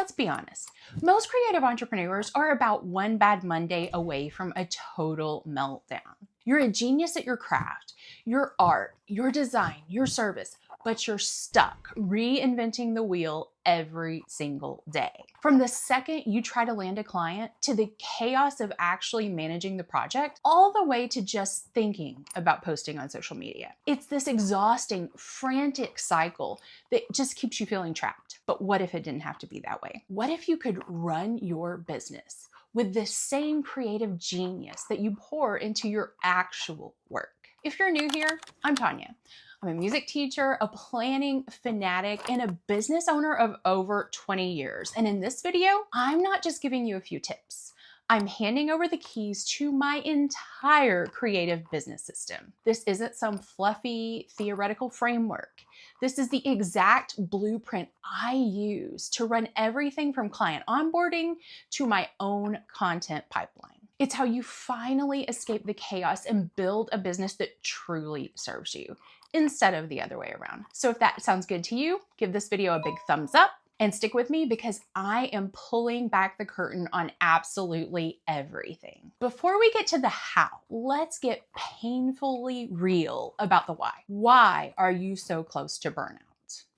Let's be honest. Most creative entrepreneurs are about one bad Monday away from a total meltdown. You're a genius at your craft, your art, your design, your service, but you're stuck reinventing the wheel every single day. From the second you try to land a client to the chaos of actually managing the project, all the way to just thinking about posting on social media. It's this exhausting, frantic cycle that just keeps you feeling trapped. But what if it didn't have to be that way? What if you could run your business with the same creative genius that you pour into your actual work? If you're new here, I'm Tanya. I'm a music teacher, a planning fanatic, and a business owner of over 20 years. And in this video, I'm not just giving you a few tips. I'm handing over the keys to my entire creative business system. This isn't some fluffy theoretical framework. This is the exact blueprint I use to run everything from client onboarding to my own content pipeline. It's how you finally escape the chaos and build a business that truly serves you, instead of the other way around. So if that sounds good to you, give this video a big thumbs up and stick with me because I am pulling back the curtain on absolutely everything. Before we get to the how, let's get painfully real about the why. Why are you so close to burnout?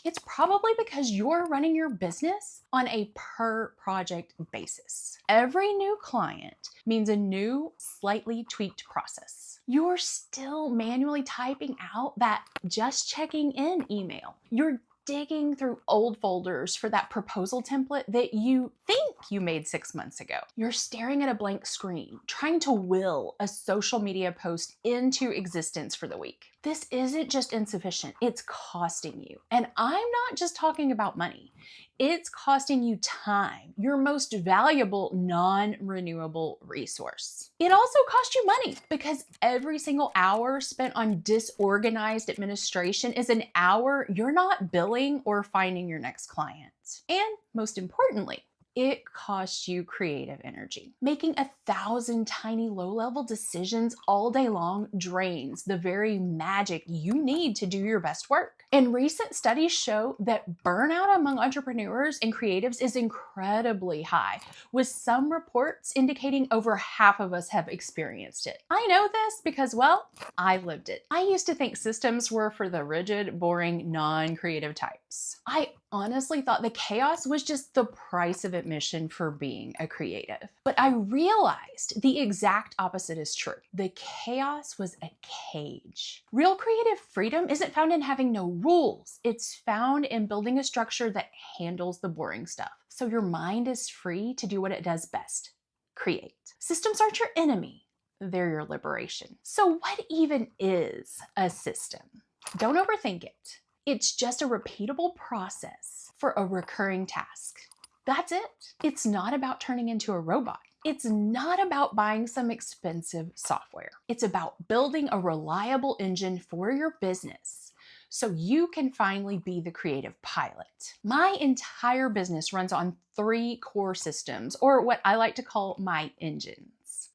It's probably because you're running your business on a per project basis. Every new client means a new, slightly tweaked process. You're still manually typing out that just checking in email. You're digging through old folders for that proposal template that you think you made 6 months ago. You're staring at a blank screen, trying to will a social media post into existence for the week. This isn't just insufficient, it's costing you. And I'm not just talking about money. It's costing you time, your most valuable non-renewable resource. It also costs you money because every single hour spent on disorganized administration is an hour you're not billing or finding your next client. And most importantly, it costs you creative energy. Making 1,000 tiny low-level decisions all day long drains the very magic you need to do your best work. And recent studies show that burnout among entrepreneurs and creatives is incredibly high, with some reports indicating over half of us have experienced it. I know this because, well, I lived it. I used to think systems were for the rigid, boring, non-creative types. I honestly thought the chaos was just the price of admission for being a creative. But I realized the exact opposite is true. The chaos was a cage. Real creative freedom isn't found in having no rules. It's found in building a structure that handles the boring stuff. So your mind is free to do what it does best: create. Systems aren't your enemy. They're your liberation. So what even is a system? Don't overthink it. It's just a repeatable process for a recurring task. That's it. It's not about turning into a robot. It's not about buying some expensive software. It's about building a reliable engine for your business so you can finally be the creative pilot. My entire business runs on 3 core systems, or what I like to call my engines.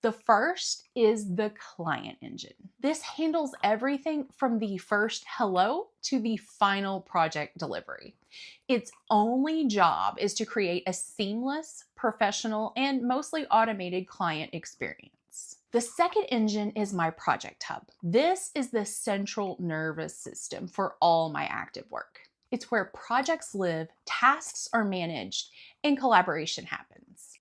The first is the client engine. This handles everything from the first hello to the final project delivery. Its only job is to create a seamless, professional, and mostly automated client experience. The second engine is my project hub. This is the central nervous system for all my active work. It's where projects live, tasks are managed, and collaboration happens.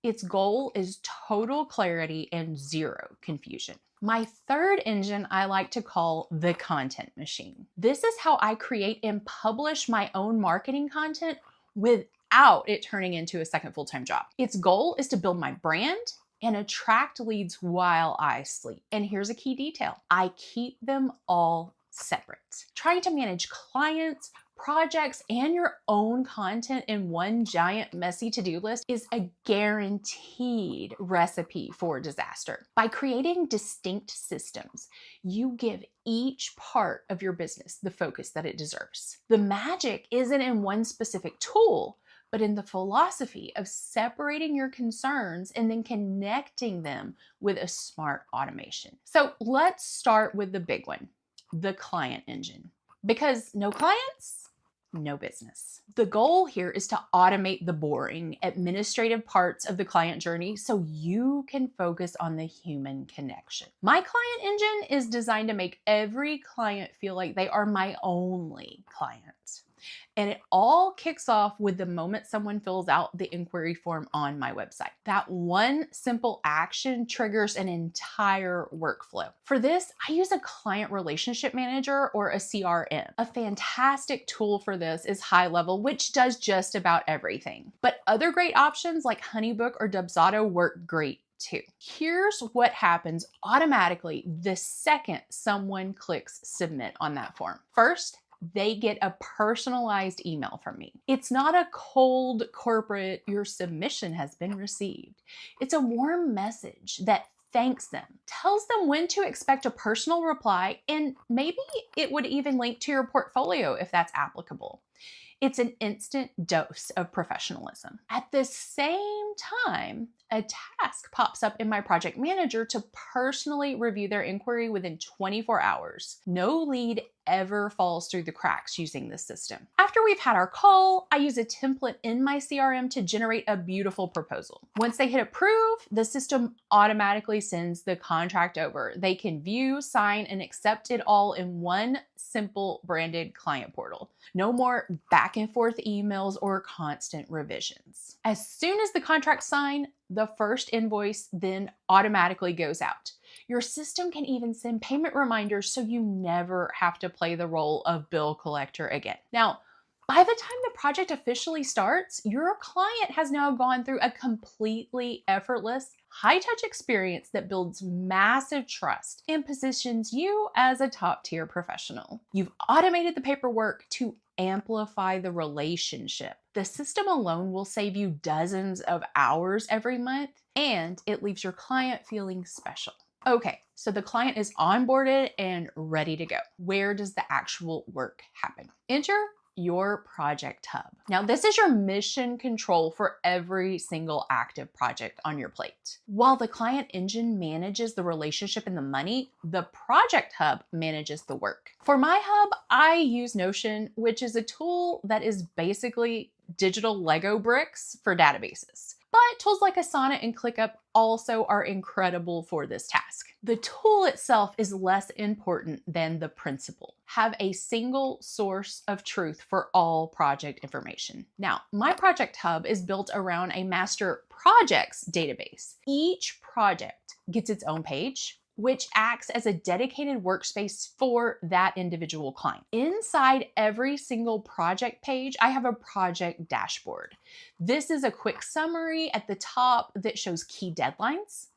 Its goal is total clarity and zero confusion. My third engine I like to call the content machine. This is how I create and publish my own marketing content without it turning into a second full-time job. Its goal is to build my brand and attract leads while I sleep. And here's a key detail: I keep them all separate. Trying to manage clients, projects, and your own content in one giant messy to-do list is a guaranteed recipe for disaster. By creating distinct systems, you give each part of your business the focus that it deserves. The magic isn't in one specific tool, but in the philosophy of separating your concerns and then connecting them with a smart automation. So let's start with the big one, the client engine. Because no clients, no business. The goal here is to automate the boring, administrative parts of the client journey so you can focus on the human connection. My client engine is designed to make every client feel like they are my only client. And it all kicks off with the moment someone fills out the inquiry form on my website. That one simple action triggers an entire workflow. For this, I use a client relationship manager or a CRM. A fantastic tool for this is High Level, which does just about everything. But other great options like Honeybook or Dubsado work great too. Here's what happens automatically the second someone clicks submit on that form. First, they get a personalized email from me. It's not a cold corporate, your submission has been received. It's a warm message that thanks them, tells them when to expect a personal reply, and maybe it would even link to your portfolio if that's applicable. It's an instant dose of professionalism. At the same time, a task pops up in my project manager to personally review their inquiry within 24 hours. No lead ever falls through the cracks using this system. After we've had our call, I use a template in my CRM to generate a beautiful proposal. Once they hit approve, the system automatically sends the contract over. They can view, sign, and accept it all in one simple branded client portal. No more back and forth emails or constant revisions. As soon as the contract's signed, the first invoice then automatically goes out. Your system can even send payment reminders so you never have to play the role of bill collector again. Now, by the time the project officially starts, your client has now gone through a completely effortless, high-touch experience that builds massive trust and positions you as a top-tier professional. You've automated the paperwork to amplify the relationship. The system alone will save you dozens of hours every month, and it leaves your client feeling special. Okay, so the client is onboarded and ready to go. Where does the actual work happen? Enter your project hub. Now, this is your mission control for every single active project on your plate. While the client engine manages the relationship and the money, the project hub manages the work. For my hub, I use Notion, which is a tool that is basically digital Lego bricks for databases. But tools like Asana and ClickUp also are incredible for this task. The tool itself is less important than the principle. Have a single source of truth for all project information. Now, my project hub is built around a master projects database. Each project gets its own page, which acts as a dedicated workspace for that individual client. Inside every single project page, I have a project dashboard. This is a quick summary at the top that shows key deadlines.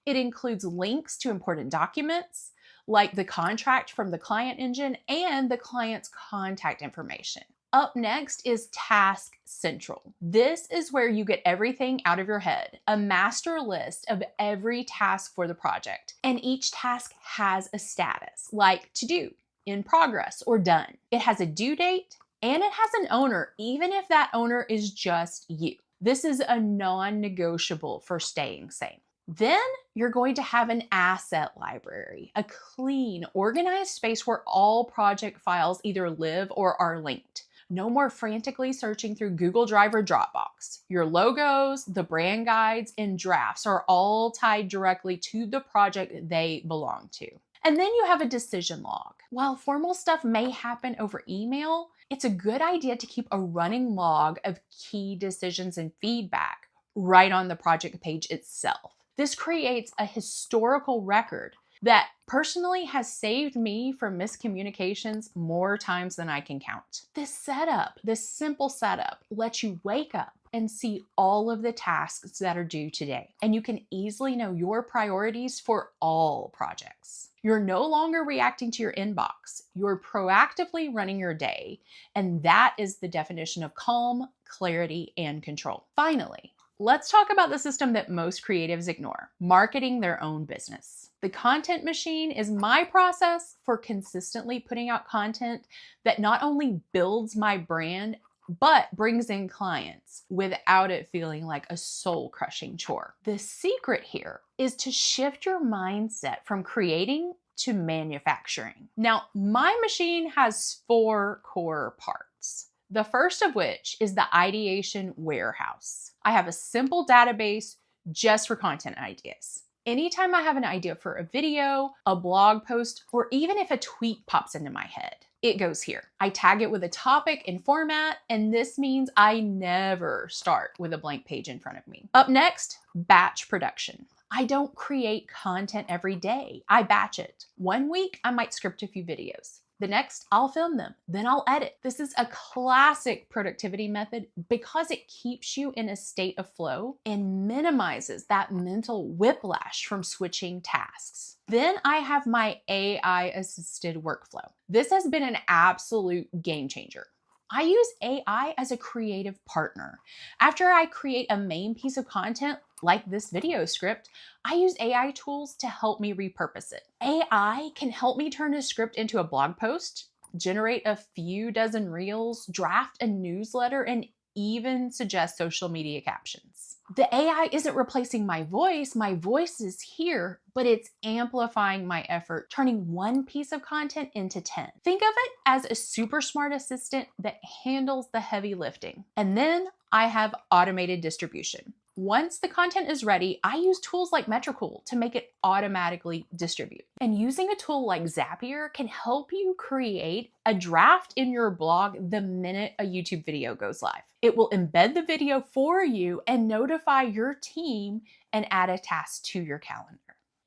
It includes links to important documents, like the contract from the client engine and the client's contact information. Up next is Task Central. This is where you get everything out of your head, a master list of every task for the project. And each task has a status, like to do, in progress, or done. It has a due date, and it has an owner, even if that owner is just you. This is a non-negotiable for staying sane. Then you're going to have an asset library, a clean, organized space where all project files either live or are linked. No more frantically searching through Google Drive or Dropbox. Your logos, the brand guides, and drafts are all tied directly to the project they belong to. And then you have a decision log. While formal stuff may happen over email, it's a good idea to keep a running log of key decisions and feedback right on the project page itself. This creates a historical record that personally has saved me from miscommunications more times than I can count. This simple setup, lets you wake up and see all of the tasks that are due today. And you can easily know your priorities for all projects. You're no longer reacting to your inbox. You're proactively running your day. And that is the definition of calm, clarity, and control. Finally, let's talk about the system that most creatives ignore: marketing their own business. The content machine is my process for consistently putting out content that not only builds my brand, but brings in clients without it feeling like a soul-crushing chore. The secret here is to shift your mindset from creating to manufacturing. Now, my machine has 4 core parts: The first of which is the ideation warehouse. I have a simple database just for content ideas. Anytime I have an idea for a video, a blog post, or even if a tweet pops into my head, it goes here. I tag it with a topic and format, and this means I never start with a blank page in front of me. Up next, batch production. I don't create content every day. I batch it. One week, I might script a few videos. The next, I'll film them, then I'll edit. This is a classic productivity method because it keeps you in a state of flow and minimizes that mental whiplash from switching tasks. Then I have my AI-assisted workflow. This has been an absolute game changer. I use AI as a creative partner. After I create a main piece of content, like this video script, I use AI tools to help me repurpose it. AI can help me turn a script into a blog post, generate a few dozen reels, draft a newsletter, and even suggest social media captions. The AI isn't replacing my voice is here, but it's amplifying my effort, turning one piece of content into 10. Think of it as a super smart assistant that handles the heavy lifting. And then I have automated distribution. Once the content is ready, I use tools like Metricool to make it automatically distribute. And using a tool like Zapier can help you create a draft in your blog the minute a YouTube video goes live. It will embed the video for you and notify your team and add a task to your calendar.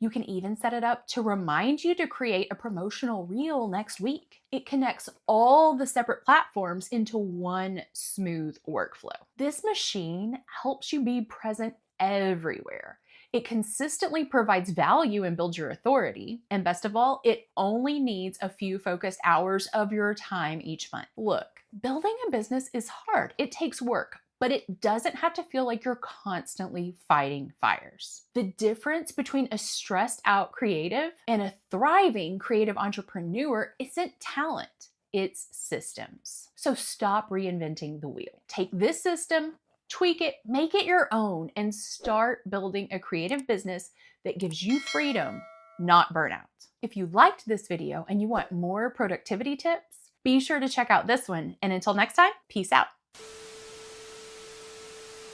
You can even set it up to remind you to create a promotional reel next week. It connects all the separate platforms into one smooth workflow. This machine helps you be present everywhere. It consistently provides value and builds your authority. And best of all, it only needs a few focused hours of your time each month. Look, building a business is hard. It takes work, but it doesn't have to feel like you're constantly fighting fires. The difference between a stressed out creative and a thriving creative entrepreneur isn't talent, it's systems. So stop reinventing the wheel. Take this system, tweak it, make it your own, and start building a creative business that gives you freedom, not burnout. If you liked this video and you want more productivity tips, be sure to check out this one. And until next time, peace out.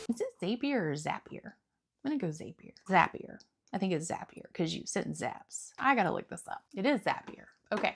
Is it Zapier or Zapier? I'm gonna go Zapier. Zapier. I think it's Zapier because you sent zaps. I gotta look this up. It is Zapier. Okay.